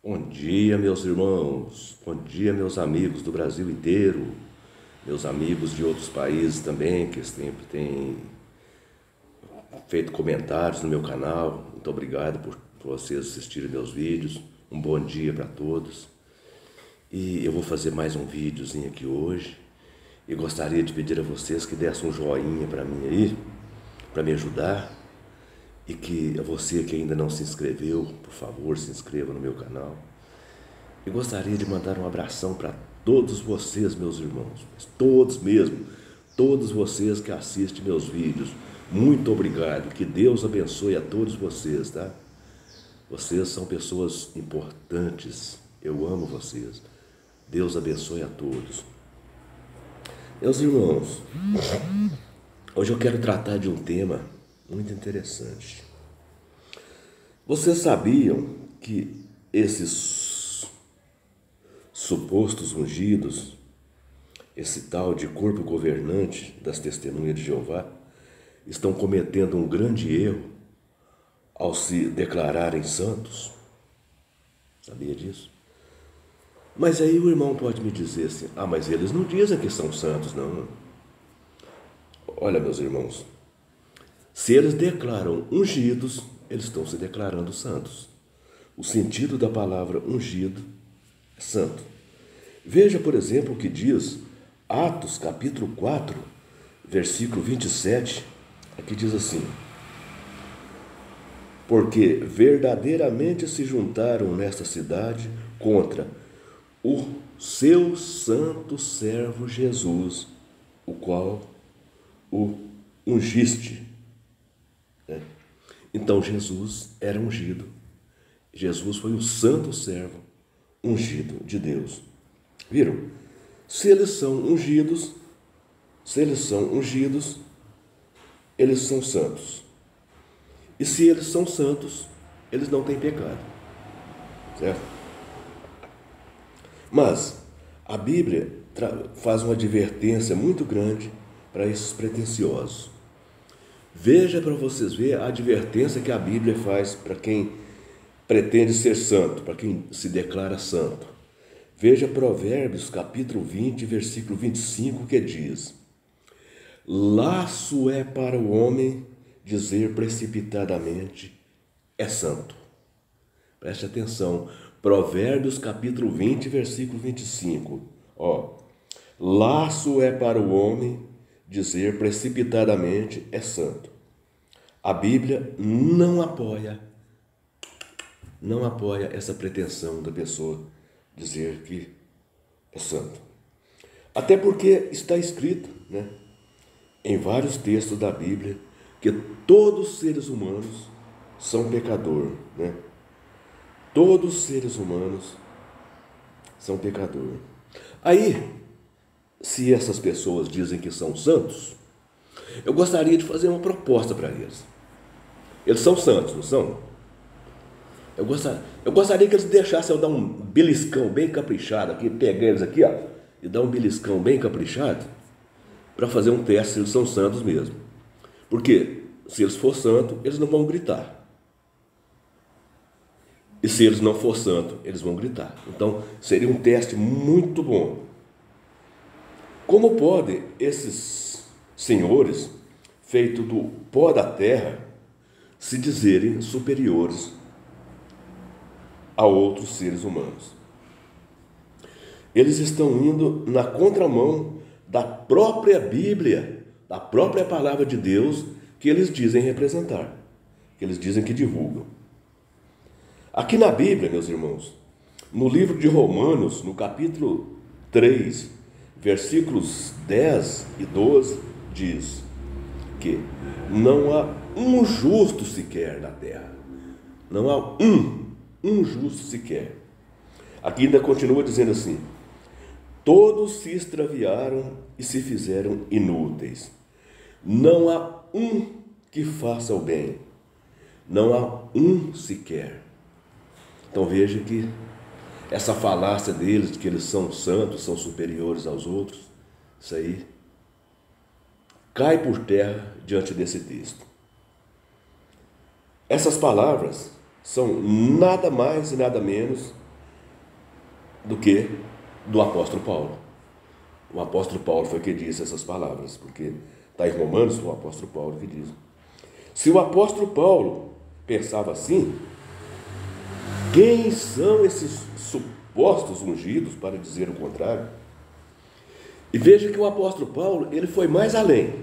Bom dia, meus irmãos. Bom dia, meus amigos do Brasil inteiro. Meus amigos de outros países também, que sempre têm feito comentários no meu canal. Muito obrigado por vocês assistirem meus vídeos. Um bom dia para todos. E eu vou fazer mais um videozinho aqui hoje. E gostaria de pedir a vocês que dessem um joinha para mim aí, para me ajudar. E que você que ainda não se inscreveu, por favor, se inscreva no meu canal. E gostaria de mandar um abração para todos vocês, meus irmãos, todos mesmo, todos vocês que assistem meus vídeos. Muito obrigado, que Deus abençoe a todos vocês, tá? Vocês são pessoas importantes, eu amo vocês. Deus abençoe a todos. Meus irmãos, hoje eu quero tratar de um tema muito interessante. Vocês sabiam que esses supostos ungidos, esse tal de corpo governante das testemunhas de Jeová, estão cometendo um grande erro ao se declararem santos? Sabia disso? Mas aí o irmão pode me dizer assim, mas eles não dizem que são santos, não. Olha, meus irmãos, se eles declaram ungidos, eles estão se declarando santos. O sentido da palavra ungido é santo. Veja, por exemplo, o que diz Atos, capítulo 4, versículo 27. Aqui diz assim: porque verdadeiramente se juntaram nesta cidade contra o seu santo servo Jesus, o qual o ungiste. Então Jesus era ungido. Jesus foi o santo servo ungido de Deus. Viram? Se eles são ungidos, eles são santos. E se eles são santos, eles não têm pecado. Certo? Mas a Bíblia faz uma advertência muito grande para esses pretensiosos. Veja para vocês verem a advertência que a Bíblia faz para quem pretende ser santo, para quem se declara santo. Veja Provérbios, capítulo 20, versículo 25, que diz: laço é para o homem dizer precipitadamente, é santo. Preste atenção, Provérbios, capítulo 20, versículo 25. Laço é para o homem dizer precipitadamente, é santo. A Bíblia não apoia essa pretensão da pessoa dizer que é santo. Até porque está escrito, em vários textos da Bíblia, que todos os seres humanos são pecadores. Todos os seres humanos são pecadores. Aí, se essas pessoas dizem que são santos, eu gostaria de fazer uma proposta para eles. Eles são santos, não são? Eu gostaria que eles deixassem eu dar um beliscão bem caprichado aqui, pegar eles aqui, e dar um beliscão bem caprichado para fazer um teste se eles são santos mesmo. Porque se eles for santos, eles não vão gritar. E se eles não for santos, eles vão gritar. Então, seria um teste muito bom. Como podem esses senhores, feitos do pó da terra, se dizerem superiores a outros seres humanos? Eles estão indo na contramão da própria Bíblia, da própria palavra de Deus, que eles dizem representar, que eles dizem que divulgam. Aqui na Bíblia, meus irmãos, no livro de Romanos, no capítulo 3, versículos 10 e 12, diz que não há um justo sequer na terra. Não há um justo sequer. Aqui ainda continua dizendo assim: todos se extraviaram e se fizeram inúteis. Não há um que faça o bem. Não há um sequer. Então veja que essa falácia deles, de que eles são santos, são superiores aos outros, isso aí cai por terra diante desse texto. Essas palavras são nada mais e nada menos do que do apóstolo Paulo. O apóstolo Paulo foi que disse essas palavras, porque está em Romanos, o apóstolo Paulo que diz. Se o apóstolo Paulo pensava assim, quem são esses supostos ungidos para dizer o contrário? E veja que o apóstolo Paulo, ele foi mais além.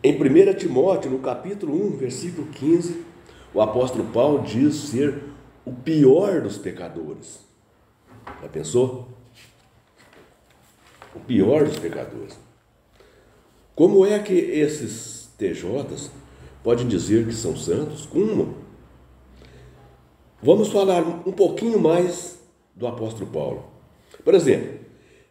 Em 1 Timóteo, no capítulo 1, versículo 15, o apóstolo Paulo diz ser o pior dos pecadores. Já pensou? O pior dos pecadores. Como é que esses TJs podem dizer que são santos? Como? Vamos falar um pouquinho mais do apóstolo Paulo. Por exemplo,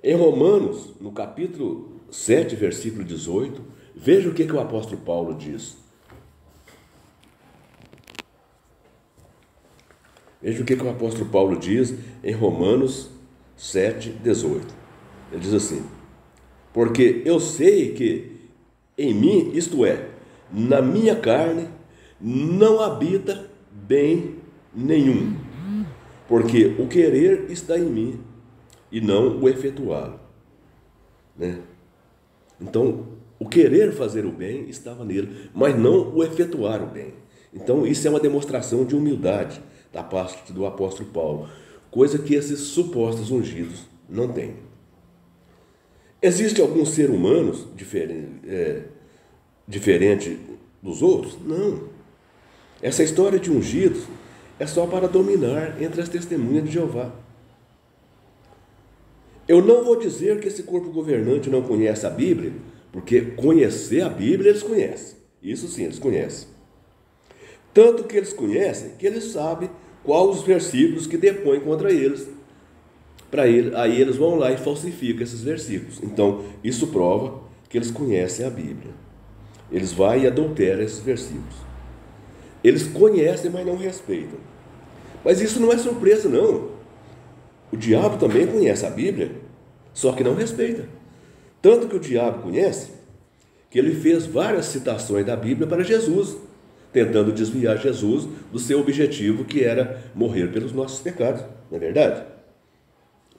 em Romanos, no capítulo 7, versículo 18, veja o que o apóstolo Paulo diz. Veja o que o apóstolo Paulo diz em Romanos 7, 18. Ele diz assim: porque eu sei que em mim, isto é, na minha carne, não habita bem nenhum, porque o querer está em mim e não o efetuá-lo, né? Então, o querer fazer o bem estava nele, mas não o efetuar o bem. Então, isso é uma demonstração de humildade da parte do apóstolo Paulo, coisa que esses supostos ungidos não têm. Existe algum ser humano diferente dos outros? Não. Essa história de ungidos é só para dominar entre as testemunhas de Jeová. Eu não vou dizer que esse corpo governante não conhece a Bíblia, porque conhecer a Bíblia eles conhecem. Isso sim, eles conhecem. Tanto que eles conhecem que eles sabem quais os versículos que depõem contra eles. Aí eles vão lá e falsificam esses versículos. Então, isso prova que eles conhecem a Bíblia. Eles vão e adulteram esses versículos. Eles conhecem, mas não respeitam. Mas isso não é surpresa, não. O diabo também conhece a Bíblia, só que não respeita. Tanto que o diabo conhece, que ele fez várias citações da Bíblia para Jesus, tentando desviar Jesus do seu objetivo, que era morrer pelos nossos pecados. Não é verdade?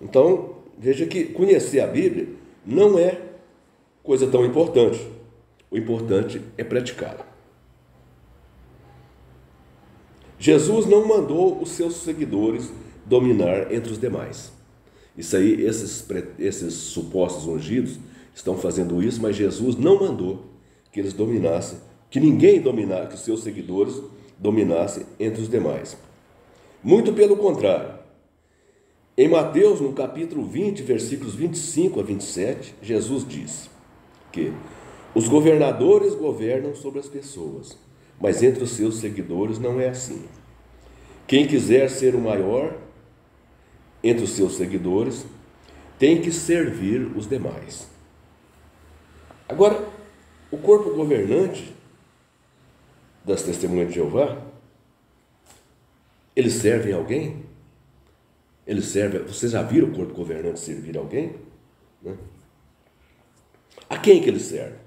Então, veja que conhecer a Bíblia não é coisa tão importante. O importante é praticá-la. Jesus não mandou os seus seguidores dominar entre os demais. Isso aí, esses supostos ungidos estão fazendo isso, mas Jesus não mandou que eles dominassem, que ninguém dominasse, que os seus seguidores dominassem entre os demais. Muito pelo contrário. Em Mateus, no capítulo 20, versículos 25 a 27, Jesus diz que os governadores governam sobre as pessoas, mas entre os seus seguidores não é assim. Quem quiser ser o maior entre os seus seguidores tem que servir os demais. Agora, o corpo governante das testemunhas de Jeová, eles servem alguém? Eles servem. Vocês já viram o corpo governante servir alguém? Né? A quem que eles servem?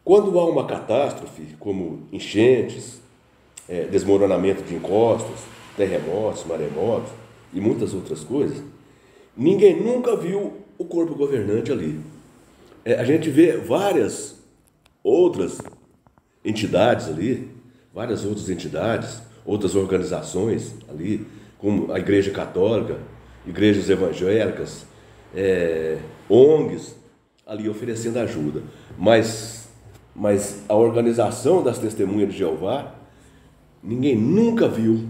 Quando há uma catástrofe, como enchentes, desmoronamento de encostas, terremotos, maremotos e muitas outras coisas, ninguém nunca viu o corpo governante ali. A gente vê várias outras entidades ali, outras organizações ali, como a Igreja Católica, igrejas evangélicas, ONGs, ali oferecendo ajuda. Mas a organização das testemunhas de Jeová, ninguém nunca viu.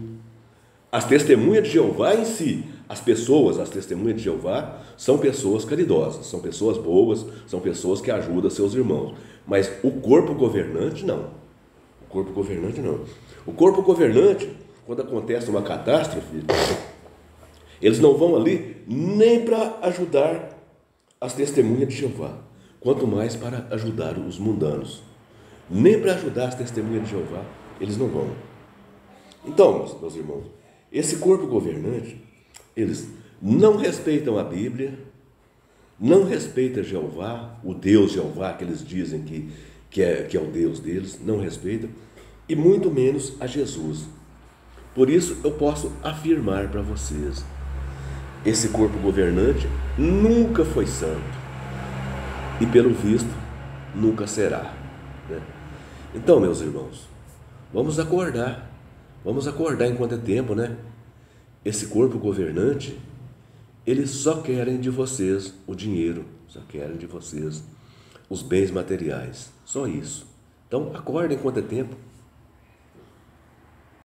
As testemunhas de Jeová em si, as testemunhas de Jeová, são pessoas caridosas, são pessoas boas, são pessoas que ajudam seus irmãos. Mas o corpo governante, não. O corpo governante, não. O corpo governante, quando acontece uma catástrofe, eles não vão ali nem para ajudar as testemunhas de Jeová, quanto mais para ajudar os mundanos. Nem para ajudar as testemunhas de Jeová, eles não vão. Então, meus irmãos, esse corpo governante, eles não respeitam a Bíblia, não respeitam Jeová, o Deus Jeová, que eles dizem que é o Deus deles, não respeitam, e muito menos a Jesus. Por isso eu posso afirmar para vocês, esse corpo governante nunca foi santo e pelo visto nunca será, né? Então, meus irmãos, vamos acordar enquanto é tempo, né? Esse corpo governante, eles só querem de vocês o dinheiro, só querem de vocês os bens materiais, só isso. Então acordem enquanto é tempo.